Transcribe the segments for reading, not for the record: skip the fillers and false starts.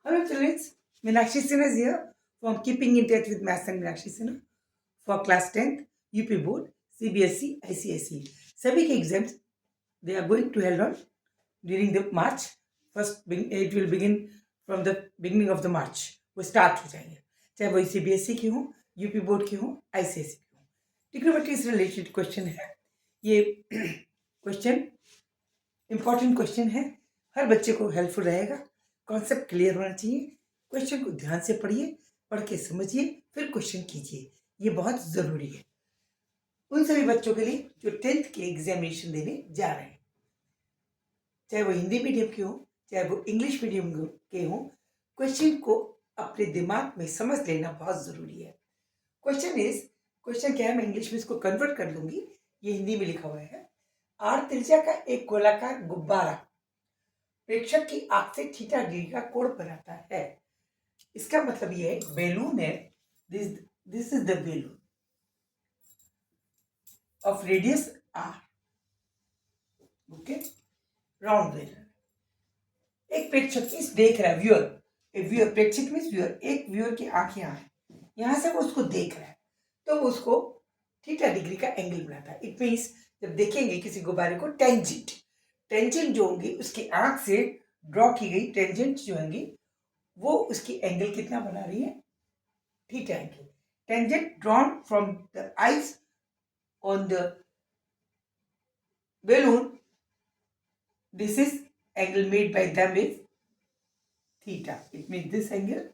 Hello children, Meenakshi Sinha is here from Keeping in Touch with Maths and Meenakshi Sinha for class 10th, UP Board, CBSE, ICSE. सभी के exams they are going to held on during the March. First, it will begin from the beginning of the March. वो start हो जाएंगे, चाहे वो CBSE की हो, UP board की हो, ICSE की हो. Trigonometry से रिलेटेड क्वेश्चन है. ये क्वेश्चन इंपॉर्टेंट क्वेश्चन है, हर बच्चे को हेल्पफुल रहेगा. कॉन्सेप्ट क्लियर होना चाहिए. क्वेश्चन को ध्यान से पढ़िए, पढ़ के समझिए, फिर क्वेश्चन कीजिए. ये बहुत ज़रूरी है उन सभी बच्चों के लिए जो 10th के एग्जामिनेशन देने जा रहे हैं, चाहे वो हिंदी मीडियम के हो, चाहे वो इंग्लिश मीडियम के हो. क्वेश्चन को अपने दिमाग में समझ लेना बहुत ज़रूरी है. क्वेश्चन क्या है, मैं इंग्लिश में इसको कन्वर्ट कर लूंगी. ये हिंदी में लिखा हुआ है. आर त्रिज्या का एक गोलाकार गुब्बारा प्रेक्षक की आंख से थीटा डिग्री का कोण बनाता है. इसका मतलब ये है, बैलून है, this is the balloon of radius R. Okay, round balloon. एक प्रेक्षक इस देख रहा है, व्यूअर, प्रेक्षक मींस व्यूअर. एक व्यूअर की आंख यहाँ है, यहां से वो उसको देख रहा है, तो वो उसको थीटा डिग्री का एंगल बनाता है. इट मीन्स जब देखेंगे किसी गुब्बारे को, टेंजेंट जो होंगी उसकी आंख से ड्रॉ की गई टेंजेंट जो होंगी वो उसकी एंगल कितना बना रही है, theta angle. Tangent drawn from the eyes on the balloon, this is angle made by them is theta. It means this angle,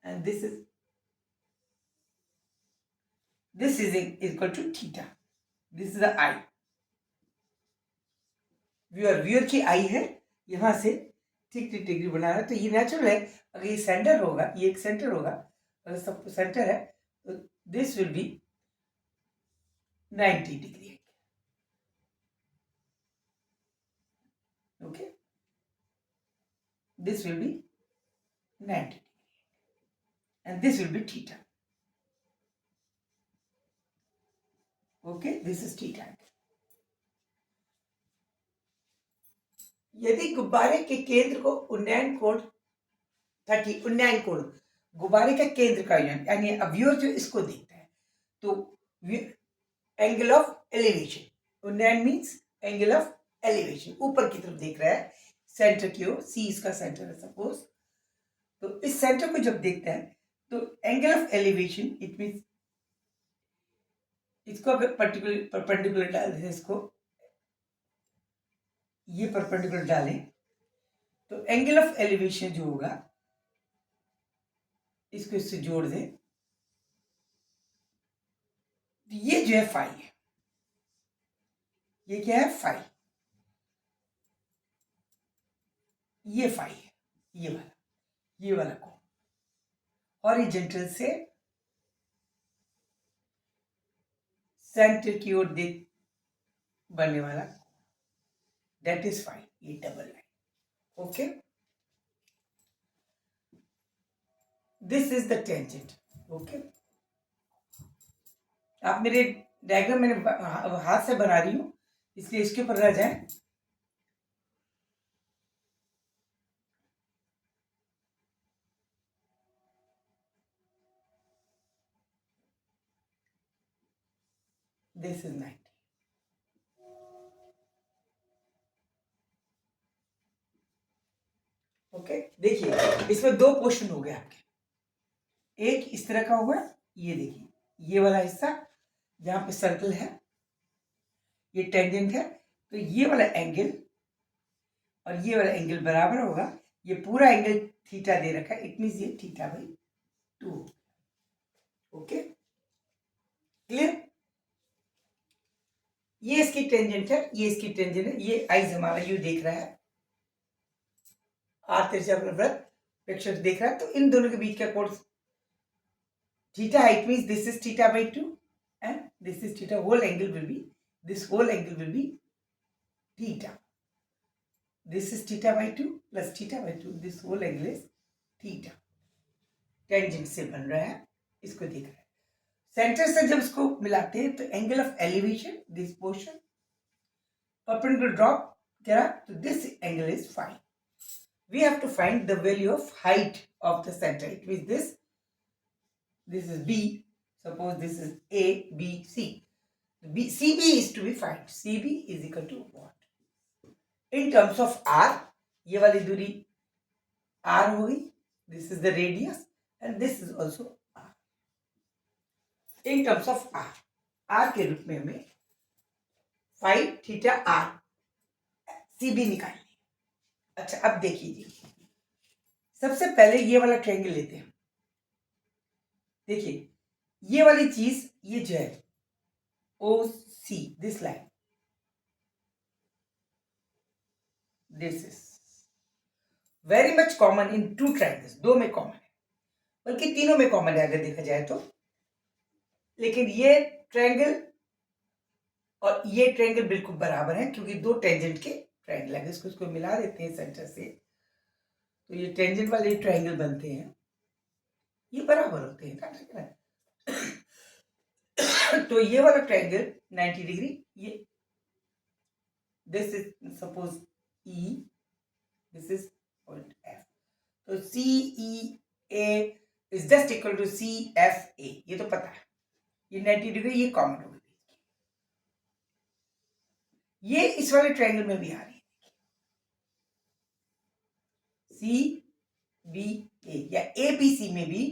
and this is equal to theta. This is the eye. Viewer की आई है, यहां से ठीक degree बना रहा है. तो ये नेचुरल है. अगर ये सेंटर होगा, ये एक सेंटर होगा, अगर सब सेंटर है तो this will be 90 degree. Okay, this will be 90 degree and this will be theta. Okay, this is theta. यदि गुब्बारे के केंद्र को उन्नयन कोण गुब्बारे का केंद्र का यानी व्यूअर जो इसको देखता है, तो एंगल ऑफ एलिवेशन, उन्नयन मीन्स एंगल ऑफ एलिवेशन, ऊपर की तरफ देख रहा है, सेंटर की ओर. सी इसका सेंटर है सपोज. तो इस सेंटर को जब देखता है तो angle of elevation, it means इसको अगर परपेंडिकुलर डाल दें, इसको ये परपेंडिकुलर डालें तो एंगल ऑफ एलिवेशन जो होगा, इसको इससे जोड़ दें, तो ये जो है फाई है. ये क्या है, फाई. ये फाई है, ये वाला कोण हॉरिजॉन्टल से सेंटर की ओर देख बनने वाला, दैट इज फाई. ये double line. Okay, this is the tangent. Okay, आप मेरे डायग्राम मैंने हाथ से बना रही हूं, इसलिए इसके ऊपर रह जाए. This is 90. ओके, देखिए इसमें दो पोर्शन हो गए आपके. एक इस तरह का होगा, ये देखिए ये वाला हिस्सा जहां पे सर्कल है, ये टेंजेंट है, तो ये वाला एंगल और ये वाला एंगल बराबर होगा. ये पूरा एंगल थीटा दे रखा है, इट मींस ये थीटा बाई 2. Okay, clear. ये इसकी टेंजेंट है, ये इसकी टेंजेंट है. ये आइज हमारा यू देख रहा है, आर तिरछा वृत्त प्रेक्षक देख रहा है, तो इन दोनों के बीच का कोण थीटा है. It means this is theta by 2 and this is theta. Whole angle will be, this whole angle will be theta. This is theta by 2 plus theta by 2. This whole angle is theta. Tangent से बन रहा है, इसको देख रहा है. Centre से जब इसको मिलाते हैं तो angle of elevation, this portion perpendicular drop करा, तो this angle is phi. we have to find the value of height of the center. It means this is B. Suppose this is A, B, C. CB is to be found. CB is equal to what? In terms of R, ये वाली दूरी R होगी. This is the radius and this is also R. In terms of R के रूप में हमें phi theta R CB निकालनी. अच्छा, अब देखिए, सबसे पहले ये वाला ट्रायंगल लेते हैं. देखिए, ये वाली चीज, ये जो है OC, this line, this is very much common in two triangles. दो में कॉमन है, बल्कि तीनों में कॉमन है अगर देखा जाए तो. लेकिन ये ट्रायंगल और ये ट्रायंगल बिल्कुल बराबर है, क्योंकि दो टेंजेंट के ट्रायंगल है. इसको मिला देते हैं सेंटर से, तो ये टेंजेंट वाले ट्रायंगल बनते हैं, ये बराबर होते हैं. तो ये वाला ट्रायंगल 90 डिग्री, ये this is suppose E, this is point F. तो CEA is just equal to CFA. ये तो पता है, ये 90 डिग्री, ये कॉमन हो गई. ये इस वाले ट्रायंगल में भी आ रही है, CBA या ABC में भी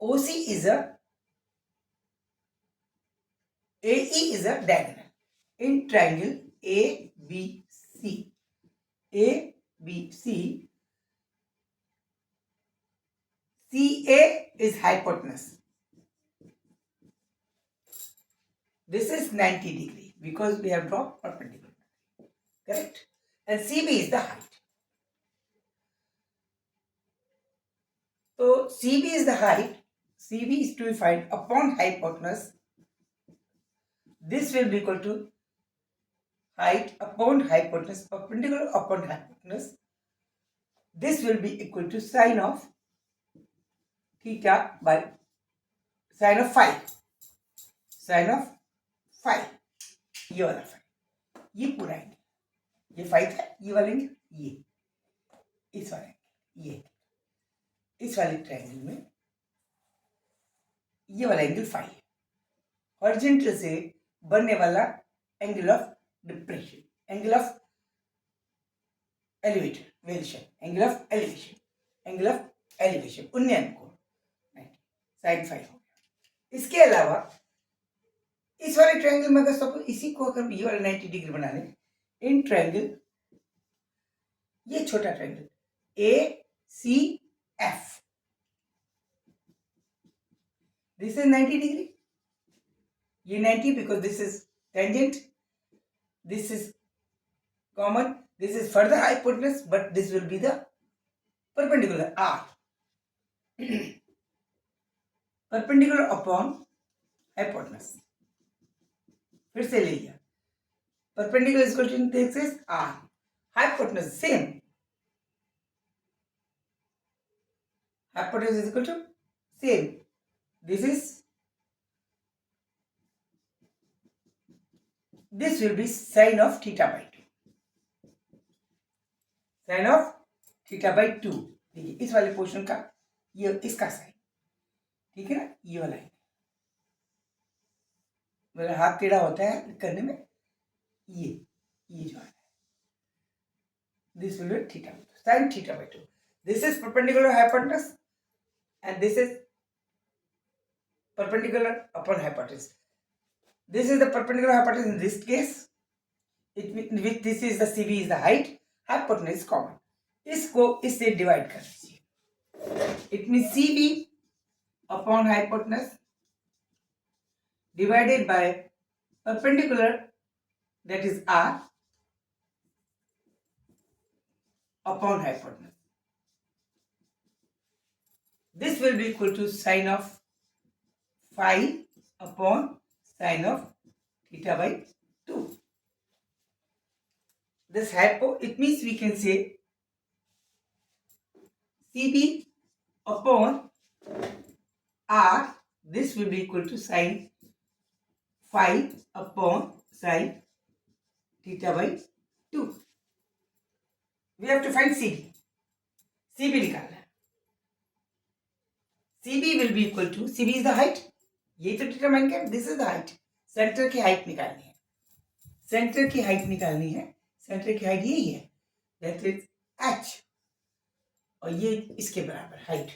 OC is a AE is a diagonal in triangle ABC. CA is hypotenuse. This is 90 degree because we have drawn perpendicular. Correct? And CB is the height. So CB is the height. CB is to be found upon hypotenuse. This will be equal to height upon hypotenuse, perpendicular upon hypotenuse. This will be equal to sine of theta by sine of phi. Sine of phi. ये वाला phi. ये पूरा angle, ये phi था, ये वाला angle, ये इस वाला एंगल, ये इस वाले ट्रायंगल में ये वाला एंगल phi है. हॉरिजॉन्टल से बनने वाला angle of depression, angle of elevation, angle of elevation, angle of elevation 19 को साइन फाइव हो गया. इसके अलावा इस वाले ट्रायंगल में अगर सपोज इसी को अगर ये वाला 90 डिग्री बना लें, इन ट्रायंगल, ये छोटा triangle ACF, this is 90 degree. ये 90 because this is tangent, this is common, this is further hypotenuse, but this will be the perpendicular R. Perpendicular upon hypotenuse. फिर से ले लिया, perpendicular is equal to this is R, hypotenuse same, hypotenuse is equal to same, this will be sine of theta by 2. Sine of theta by 2. देखिए इस वाले portion का ये इसका साइन, ठीक है ना, ये वाला है. मेरा हाथ टेढ़ा होता है करने में, ये जो है, this will be theta, sine theta by 2. This is perpendicular hypotenuse and this is perpendicular upon hypotenuse. This is the perpendicular hypotenuse in this case. With this is the CB is the height, hypotenuse is common. इसको इससे divide कर दीजिए. It means CB upon hypotenuse divided by perpendicular, that is R, upon hypotenuse. This will be equal to sine of phi upon sine of theta by 2. This it means we can say CB upon R, this will be equal to sine phi upon sine theta by 2. We have to find CB. C B निकालना है। C B will be equal to, C B is the height, ये तो determine कर, this is the height, centre की height निकालनी है, centre की height निकालनी है, सेंटर की हाइट यही है, दैट इज एच, और ये इसके बराबर हाइट,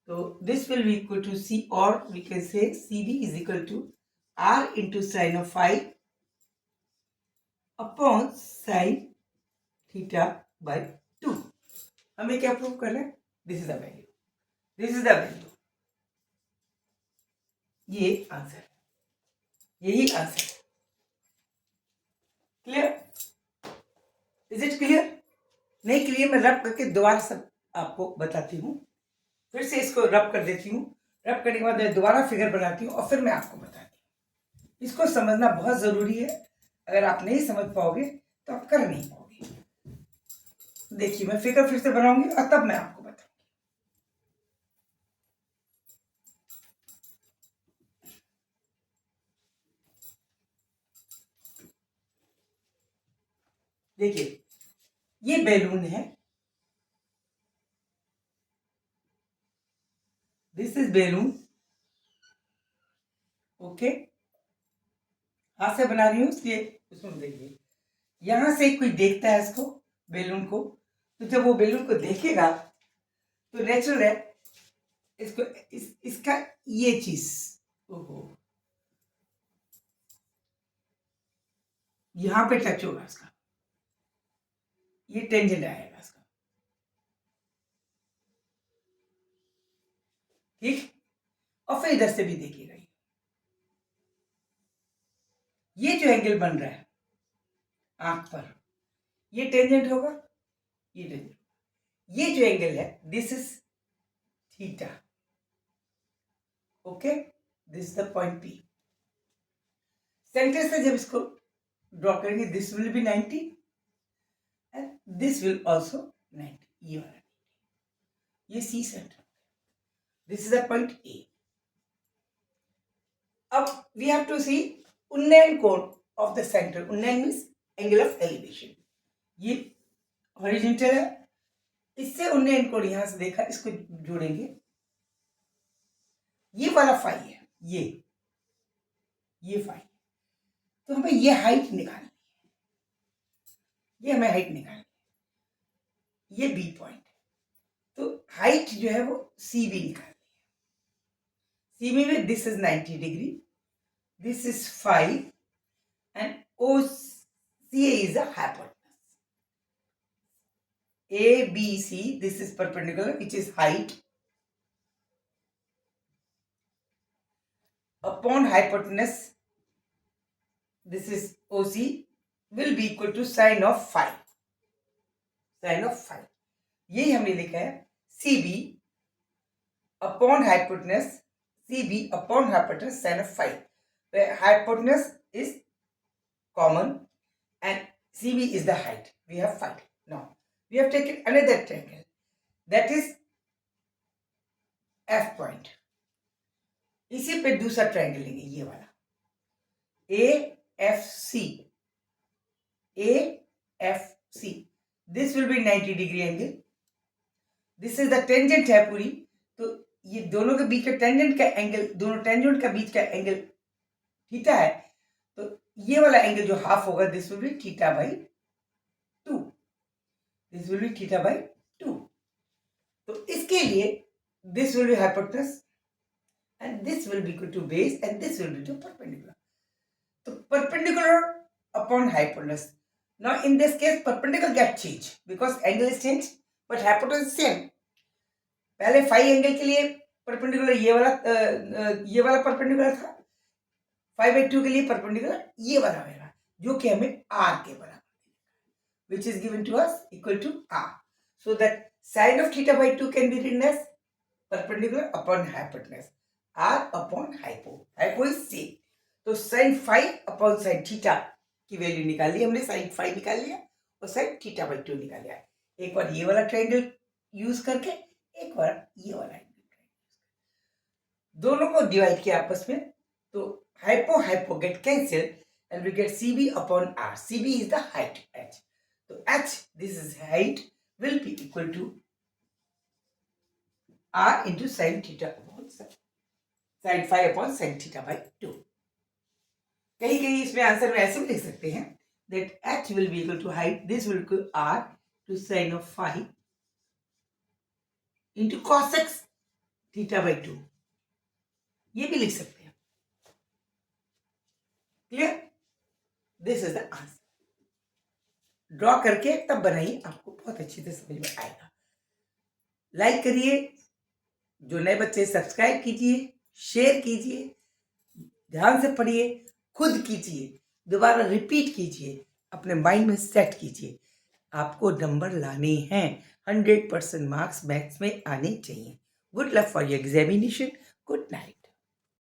तो this will be equal to C, और we can say C B is equal to R into sine of five upon sine theta by 2। हमें क्या प्रूव करना है, this is the value, this is the value, ये answer, यही answer. Clear, is it clear? नहीं clear, मैं rub करके दोबारा सब आपको बताती हूँ, फिर से इसको रब कर देती हूँ, रब करने के बाद मैं दोबारा फिगर बनाती हूँ और फिर मैं आपको बताती हूँ। इसको समझना बहुत जरूरी है, अगर आप नहीं समझ पाओगे तो आप कर नहीं पाओगे। देखिए मैं फिगर फिर से बनाऊंगी और तब मैं आपको बताऊंगी। देखिए ये बैलून है, दिस इज बैलून, ओके, हाथ से बना रही हूँ इसलिए उसमें देखिए, यहां से कोई देखता है इसको बैलून को, तो जब वो बैलून को देखेगा तो नेचुरल है इसको इसका ये चीज, ओहो, यहां पे टच होगा इसका, ये टेंजेंट आएगा इसका, ठीक, और फिर इधर से भी देखिएगा, ये जो एंगल बन रहा है आंख पर, ये टेंजेंट होगा, ये टेंजेंट, ये जो एंगल है this is theta, okay, this is the point P. Centre से जब इसको ड्रॉ करेंगे this will be 90 and this will also 90, ये वाला, ये C centre, this is the point A. अब वी हैव टू सी उन्नयन कोण ऑफ द सेंटर, उन्नयन मीन्स एंगल ऑफ एलिवेशन, ये हॉरिजॉन्टल है, इससे उन्नयन कोण यहां से देखा, इसको जोड़ेंगे, ये वाला फाई है, ये फाई, तो हमें ये हाइट निकालनी है, ये हमें हाइट निकालनी है, ये बी पॉइंट, तो हाइट जो है वो सी बी निकालनी है, सी बी में this is 90 degree, this is 5 and O C is a hypotenuse, A B C, this is perpendicular, which is height upon hypotenuse, this is OC, will be equal to sine of phi, sine of phi, यही हमने लिखा है CB upon hypotenuse, CB upon hypotenuse sine of phi, where hypotenuse is common and CB is the height, we have phi. Now we have taken another triangle, that is F point, इसी पे दूसरा triangle लेंगे, ये वाला AFC, AFC, this will be 90 degree angle, this is the tangent है पूरी, तो ये दोनों के बीच का टेंजेंट का एंगल, दोनों टेंजेंट का बीच का एंगल थीटा है, तो ये वाला एंगल जो हाफ होगा this will B theta by 2, this will B theta by 2, तो इसके लिए this will B hypotenuse and this will be equal to base and this will be to perpendicular. So perpendicular upon hypotenuse. Now in this case perpendicular get changed because angle is changed but hypotenuse is same. पहले phi angle के लिए perpendicular ये वाला perpendicular था, 5/2 के लिए perpendicular ये वाला होगा जो कि हमें r के बराबर, which is given to us equal to r. So that sine of theta by 2 can be written as perpendicular upon hypotenuse. R upon hypo, hypo is same, तो sin phi upon sin theta की value निकाल ली हमने, sin phi निकाल लिया और sin theta by 2 निकाल लिया, एक बार ये वाला ट्रायंगल यूज करके एक बार ये वाला दोनों को डिवाइड किया आपस में, तो hypo hypo get cancelled and we get CB upon R, CB is the height H, तो H this is height will be equal to r into sin theta upon sin phi upon sin theta by 2. कहीं कहीं इसमें answer में ऐसे भी लिख सकते हैं that h will be equal to height, this will equal r to sin of phi into cos x theta by 2. ये भी लिख सकते हैं. Clear? This is the answer. Draw करके तब बनाइए, आपको बहुत अच्छी तरह समझ में आएगा. लाइक करिए, जो नए बच्चे सब्सक्राइब कीजिए, शेयर कीजिए, ध्यान से पढ़िए, खुद कीजिए, दोबारा रिपीट कीजिए, अपने माइंड में सेट कीजिए. आपको नंबर लाने हैं, 100% मार्क्स मैथ्स में आने चाहिए. Good luck for your examination. Good night.